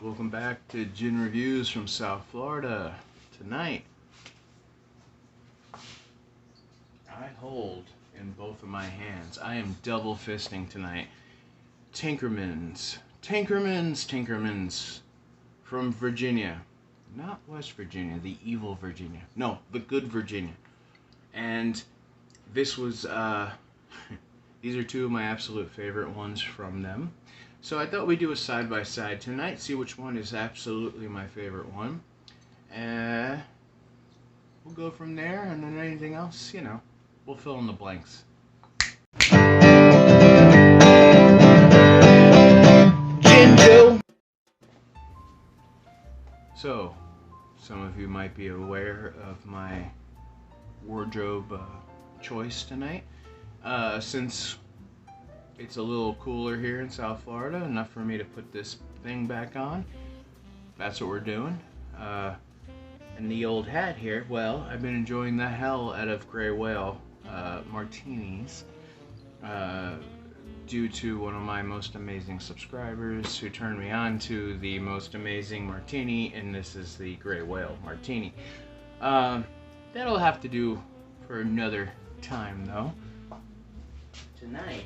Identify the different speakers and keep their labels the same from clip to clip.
Speaker 1: Welcome back to Gin Reviews from South Florida. Tonight, I hold in both of my hands, I am double fisting tonight, Tinkerman's from Virginia. Not West Virginia, the evil Virginia. No, the good Virginia. And this was, these are two of my absolute favorite ones from them. So I thought we'd do a side-by-side tonight, see which one is absolutely my favorite one. We'll go from there, and then anything else, you know, we'll fill in the blanks. GinJoe! So, some of you might be aware of my wardrobe choice tonight. Since it's a little cooler here in South Florida, enough for me to put this thing back on. That's what we're doing. And the old hat here, well, I've been enjoying the hell out of Gray Whale Martinis due to one of my most amazing subscribers who turned me on to the most amazing Martini, and this is the Gray Whale Martini. That'll have to do for another time, though. Tonight,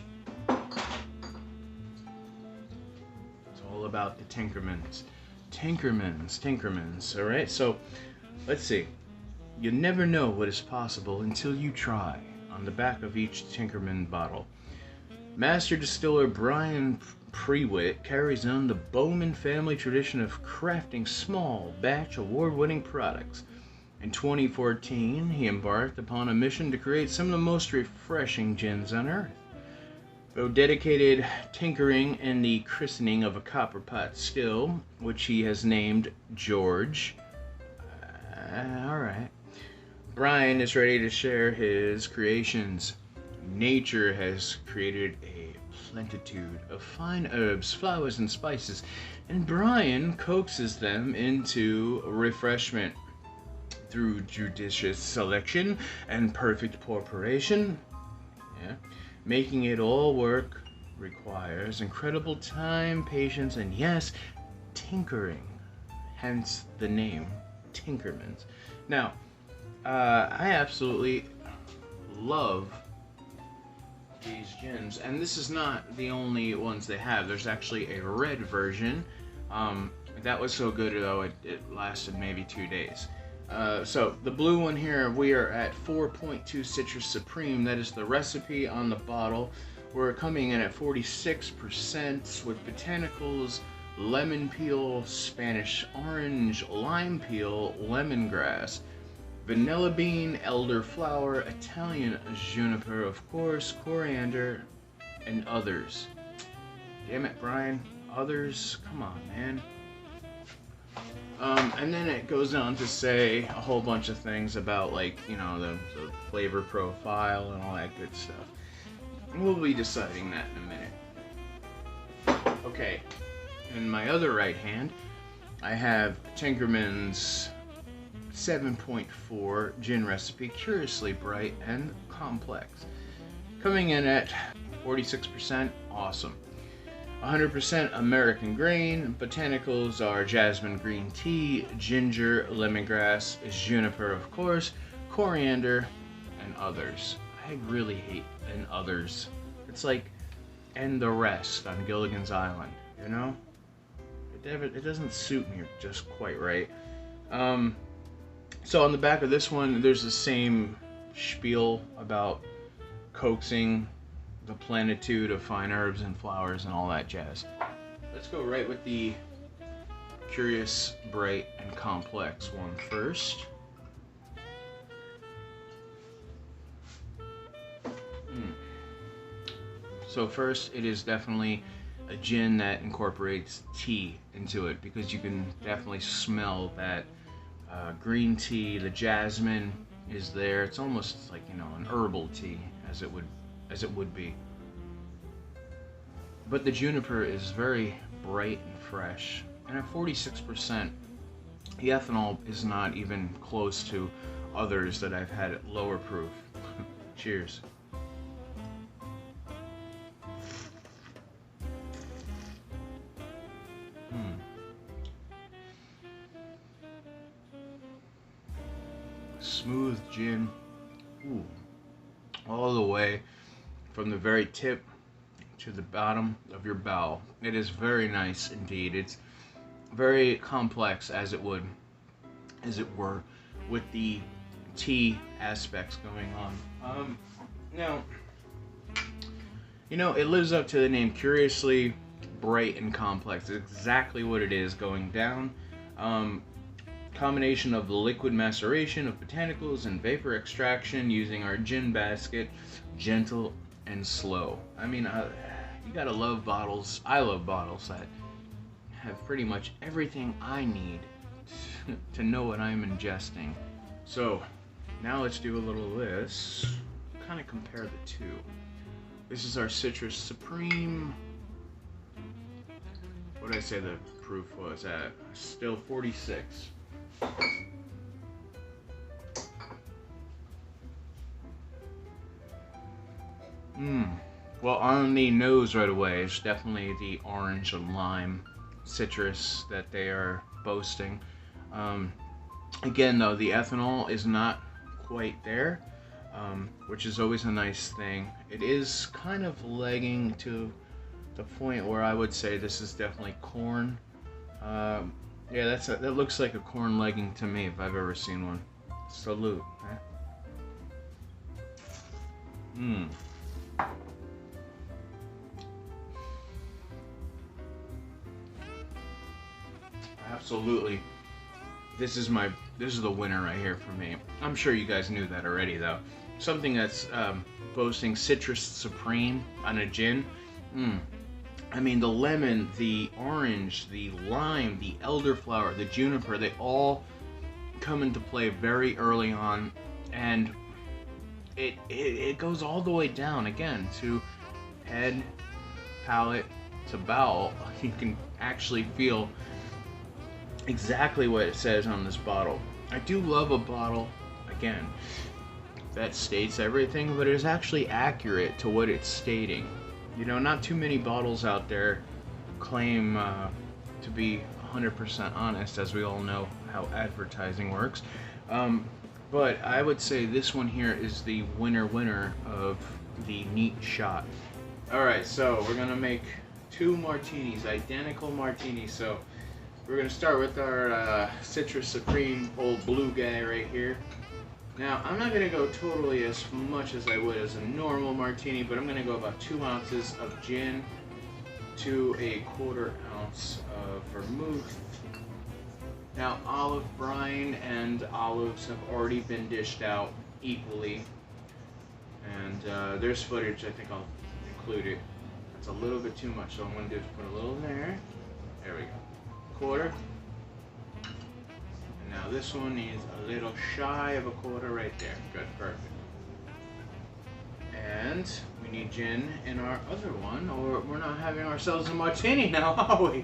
Speaker 1: it's all about the Tinkermans. Tinkermans, alright? So, let's see. You never know what is possible until you try. On the back of each Tinkerman bottle, Master Distiller Brian Prewitt carries on the Bowman family tradition of crafting small batch award-winning products. In 2014, he embarked upon a mission to create some of the most refreshing gins on earth. Though dedicated tinkering and the christening of a copper pot still, which he has named George. Alright. Brian is ready to share his creations. Nature has created a plenitude of fine herbs, flowers, and spices, and Brian coaxes them into refreshment through judicious selection and perfect preparation. Making it all work requires incredible time, patience, and yes, tinkering. Hence the name, Tinkermans. Now, I absolutely love these gins, and this is not the only ones they have. There's actually a red version. That was so good, though, it lasted maybe 2 days. So the blue one here, we are at 4.2 Citrus Supreme. That is the recipe on the bottle. We're coming in at 46% with botanicals, lemon peel, Spanish orange, lime peel, lemongrass, vanilla bean, elderflower, Italian juniper, of course, coriander, and others. Damn it, Brian. Others? Come on, man. And then it goes on to say a whole bunch of things about, like, you know, the flavor profile and all that good stuff. And we'll be deciding that in a minute. Okay, in my other right hand, I have Tinkerman's 7.4 gin recipe, curiously bright and complex. Coming in at 46%, awesome. 100% American grain. Botanicals are jasmine green tea, ginger, lemongrass, juniper, of course, coriander, and others. I really hate and others. It's like and the rest on Gilligan's Island, you know? It doesn't suit me just quite right. So on the back of this one, there's the same spiel about coaxing the plenitude of fine herbs and flowers and all that jazz. Let's go right with the curious, bright, and complex one first. So first, it is definitely a gin that incorporates tea into it, because you can definitely smell that green tea. The jasmine is there. It's almost like, you know, an herbal tea, as it would be. But the juniper is very bright and fresh, and at 46%, the ethanol is not even close to others that I've had at lower proof. Cheers. smooth gin. Ooh. All the way from the very tip to the bottom of your bowel. It is very nice indeed. It's very complex, as it were, with the tea aspects going on. Now, you know, it lives up to the name. Curiously bright and complex. It's exactly what it is going down. Combination of the liquid maceration of botanicals and vapor extraction using our gin basket, gentle and slow. I mean, you gotta love bottles. I love bottles that have pretty much everything I need to know what I'm ingesting. So now let's do a little of this. Kind of compare the two. This is our Citrus Supreme. What did I say the proof was at? Still 46. Well, on the nose right away, it's definitely the orange and lime citrus that they are boasting. Again, though, the ethanol is not quite there, which is always a nice thing. It is kind of lagging to the point where I would say this is definitely corn. Yeah, that looks like a corn legging to me if I've ever seen one. Salute. Absolutely. This is the winner right here for me. I'm sure you guys knew that already, though. Something that's boasting Citrus Supreme on a gin. I mean, the lemon, the orange, the lime, the elderflower, the juniper, they all come into play very early on, and it goes all the way down again to head, palate, to bowel. You can actually feel exactly what it says on this bottle. I do love a bottle, again, that states everything, but is actually accurate to what it's stating. You know, not too many bottles out there claim to be 100% honest, as we all know how advertising works. But I would say this one here is the winner of the neat shot. Alright, so we're gonna make 2 martinis, identical martinis. So we're gonna start with our Citrus Supreme old blue guy right here. Now, I'm not going to go totally as much as I would as a normal martini, but I'm going to go about 2 ounces of gin to a 1/4 ounce of vermouth. Now, olive brine and olives have already been dished out equally, and there's footage. I think I'll include it. It's a little bit too much, so I'm going to do is put a little there. There we go. 1/4. Now this one is a little shy of a 1/4 right there. Good, perfect. And we need gin in our other one, or we're not having ourselves a martini now, are we?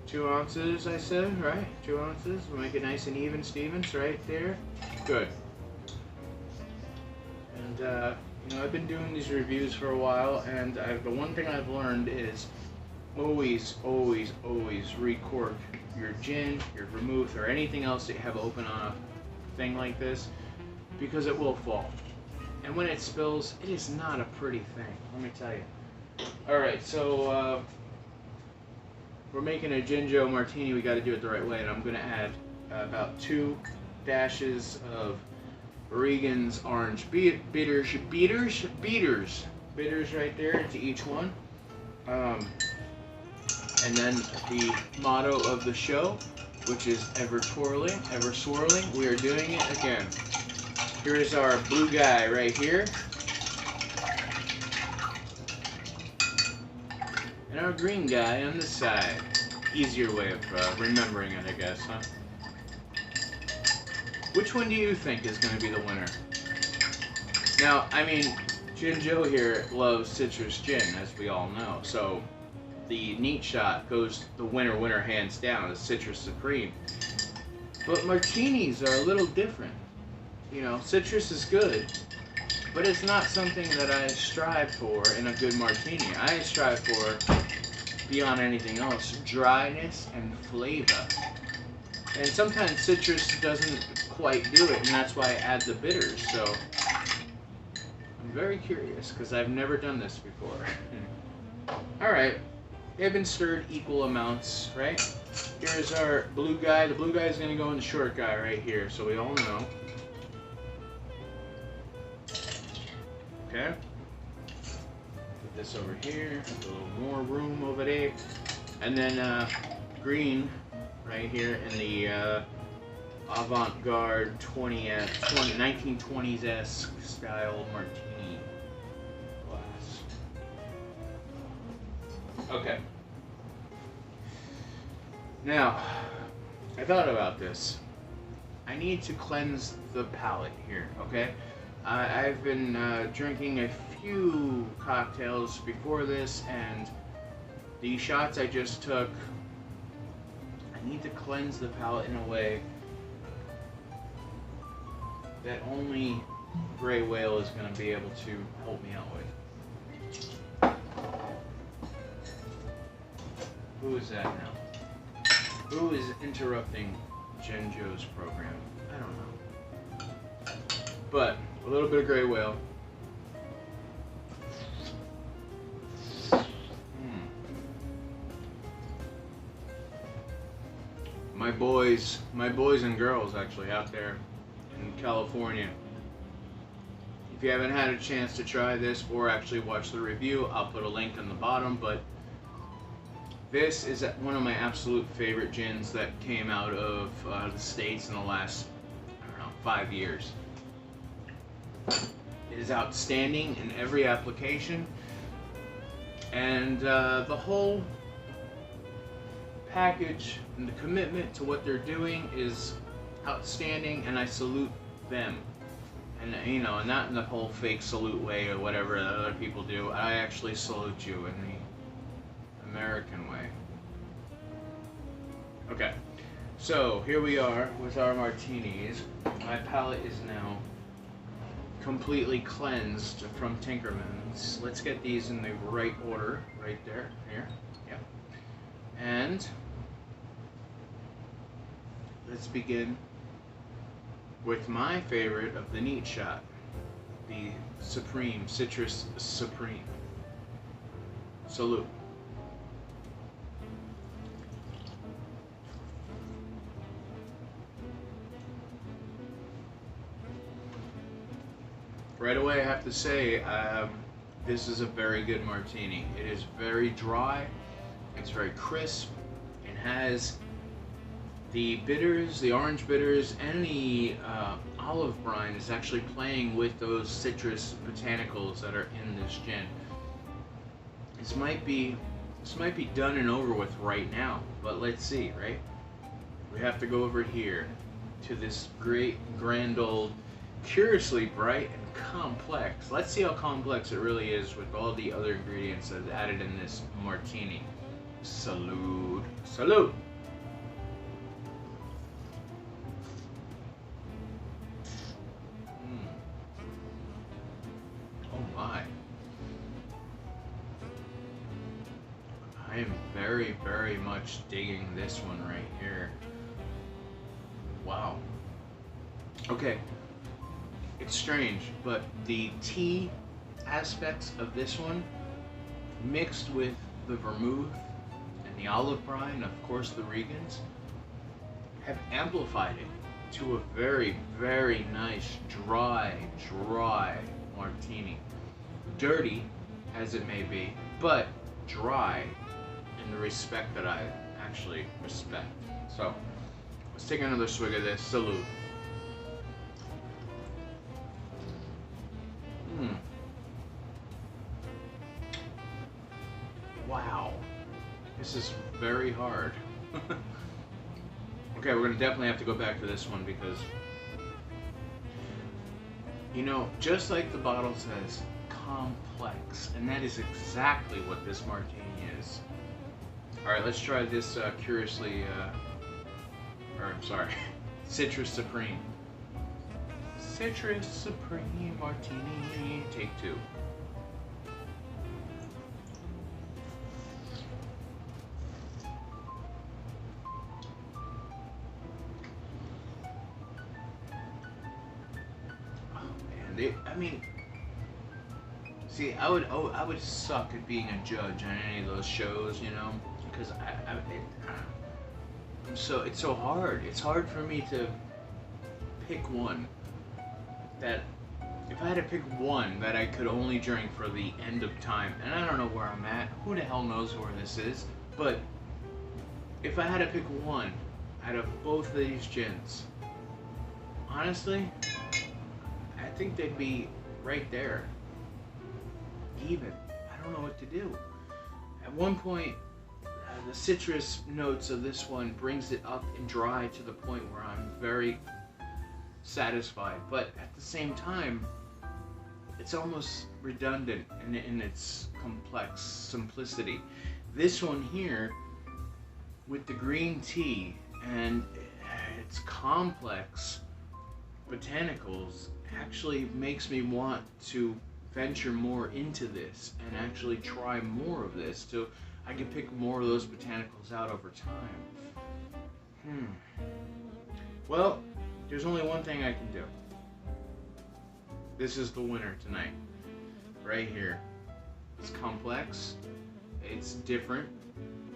Speaker 1: 2 ounces, I said, right? 2 ounces. We'll make it nice and even, Stevens, right there. Good. And, you know, I've been doing these reviews for a while, and the one thing I've learned is always recork your gin, your vermouth, or anything else that you have open on a thing like this, because it will fall. And when it spills, it is not a pretty thing, let me tell you. Alright, so we're making a GinJoe martini. We got to do it the right way, and I'm going to add about 2 dashes of Regan's orange bitters right there to each one. And then the motto of the show, which is ever twirling, ever swirling. We are doing it again. Here is our blue guy right here. And our green guy on the side. Easier way of remembering it, I guess, huh? Which one do you think is going to be the winner? Now, I mean, GinJoe here loves citrus gin, as we all know, so the neat shot goes the winner hands down, is Citrus Supreme. But martinis are a little different. You know, citrus is good, but it's not something that I strive for in a good martini. I strive for, beyond anything else, dryness and flavor. And sometimes citrus doesn't quite do it, and that's why I add the bitters. So I'm very curious because I've never done this before. All right, they've been stirred equal amounts, right? Here's our blue guy. The blue guy is going to go in the short guy right here, so we all know. Okay. Put this over here. A little more room over there. And then green right here in the avant-garde 1920s-esque style martini glass. Okay. Now, I thought about this. I need to cleanse the palate here, okay? I've been drinking a few cocktails before this, and the shots I just took, I need to cleanse the palate in a way that only Gray Whale is going to be able to help me out with. Who is that now? Who is interrupting GinJoe's program? I don't know. But a little bit of Gray Whale. My boys and girls actually out there in California. If you haven't had a chance to try this or actually watch the review, I'll put a link on the bottom, but this is one of my absolute favorite gins that came out of the States in the last, I don't know, 5 years. It is outstanding in every application, and the whole package and the commitment to what they're doing is outstanding, and I salute them. And you know, not in the whole fake salute way or whatever that other people do. I actually salute you in the American way. Okay, so here we are with our martinis. My palate is now completely cleansed from Tinkerman's. Let's get these in the right order, right there, here, yeah. And let's begin with my favorite of the neat shot, the Supreme, Citrus Supreme. Salute. Right away I have to say, this is a very good martini. It is very dry, it's very crisp, it has the bitters, the orange bitters, and the olive brine is actually playing with those citrus botanicals that are in this gin. This might be done and over with right now, but let's see, right? We have to go over here to this great, grand old, curiously bright and complex. Let's see how complex it really is with all the other ingredients that's added in this martini. Salute. Salute! I am very, very much digging this one right here. Wow. Okay. It's strange, but the tea aspects of this one, mixed with the vermouth and the olive brine, and of course the Regans, have amplified it to a very, very nice, dry martini. Dirty, as it may be, but dry in the respect that I actually respect. So, let's take another swig of this. Salute. Wow. This is very hard. Okay, we're gonna definitely have to go back to this one because, you know, just like the bottle says, complex, and that is exactly what this martini is. Alright, let's try this Citrus Supreme. Citrus Supreme Martini, take two. I mean, see, I would suck at being a judge on any of those shows, you know, because it's so hard. It's hard for me to pick one that, if I had to pick one that I could only drink for the end of time, and I don't know where I'm at, who the hell knows where this is, but if I had to pick one out of both of these gins, honestly, I think they'd be right there. Even. I don't know what to do. At one point, the citrus notes of this one brings it up and dry to the point where I'm very satisfied, but at the same time, it's almost redundant in its complex simplicity. This one here, with the green tea and its complex botanicals, actually makes me want to venture more into this and actually try more of this so I can pick more of those botanicals out over time. Well, there's only one thing I can do. This is the winner tonight. Right here. It's complex, it's different,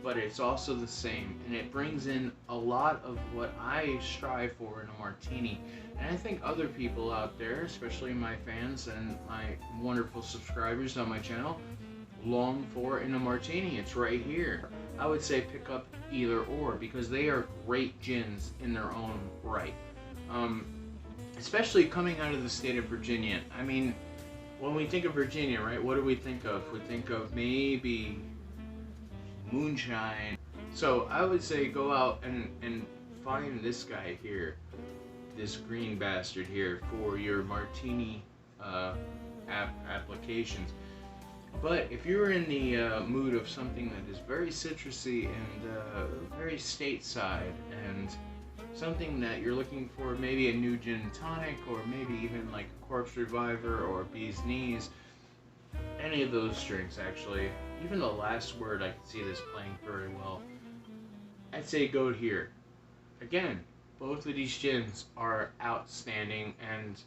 Speaker 1: but it's also the same, and it brings in a lot of what I strive for in a martini. And I think other people out there, especially my fans and my wonderful subscribers on my channel, long for in a martini. It's right here. I would say pick up either or, because they are great gins in their own right. Especially coming out of the state of Virginia. I mean, when we think of Virginia, right, what do we think of? We think of maybe moonshine. So I would say go out and find this guy here, this green bastard here, for your martini applications. But if you're in the mood of something that is very citrusy and very stateside, and something that you're looking for, maybe a new gin and tonic, or maybe even like a Corpse Reviver or Bee's Knees, any of those drinks actually, even the Last Word, I can see this playing very well. I'd say go here. Again, both of these gins are outstanding, and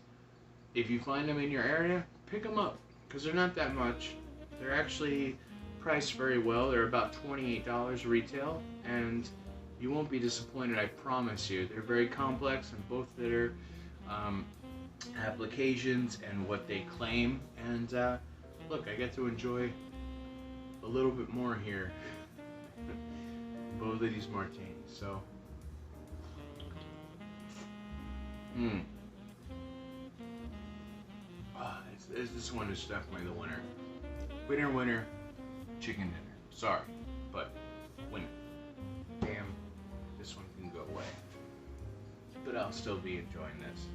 Speaker 1: if you find them in your area, pick them up, because they're not that much. They're actually priced very well. They're about $28 retail, and you won't be disappointed, I promise you. They're very complex in both their applications and what they claim. And look, I get to enjoy a little bit more here. Both of these martinis. So, this one is definitely the winner. Winner, winner, chicken dinner. Sorry, but winner. Damn, this one can go away. But I'll still be enjoying this.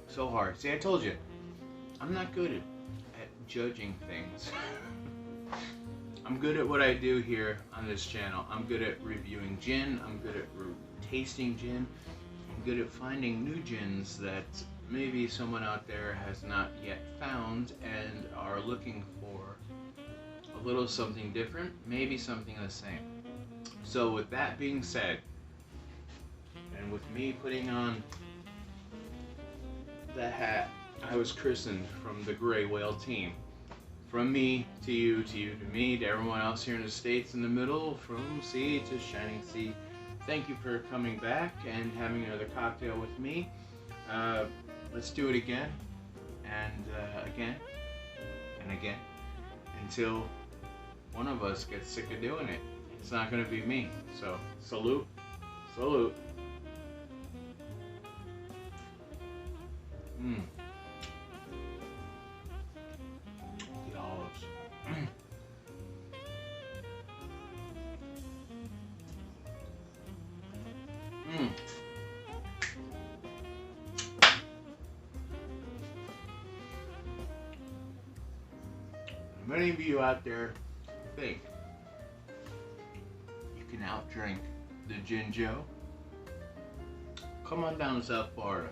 Speaker 1: So hard. See, I told you, I'm not good at judging things. I'm good at what I do here on this channel. I'm good at reviewing gin. I'm good at tasting gin. I'm good at finding new gins that maybe someone out there has not yet found and are looking for a little something different, maybe something the same. So with that being said, and with me putting on the hat I was christened from the Gray Whale team, from me to you to me to everyone else here in the States in the middle, from sea to shining sea, thank you for coming back and having another cocktail with me. Let's do it again, and again, and again, until one of us gets sick of doing it. It's not going to be me. So, salute, salute. The olives. Many of you out there think you can outdrink the GinJoe. Come on down to South Florida.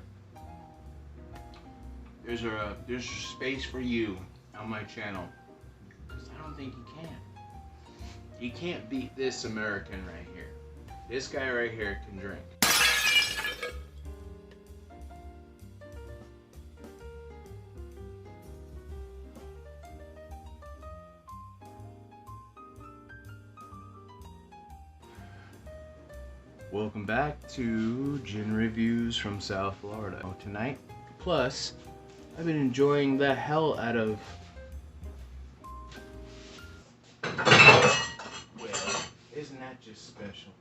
Speaker 1: There's a space for you on my channel, because I don't think you can. You can't beat this American right here. This guy right here can drink. Welcome back to Gin Reviews from South Florida. Tonight, plus, I've been enjoying the hell out of... Well, isn't that just special?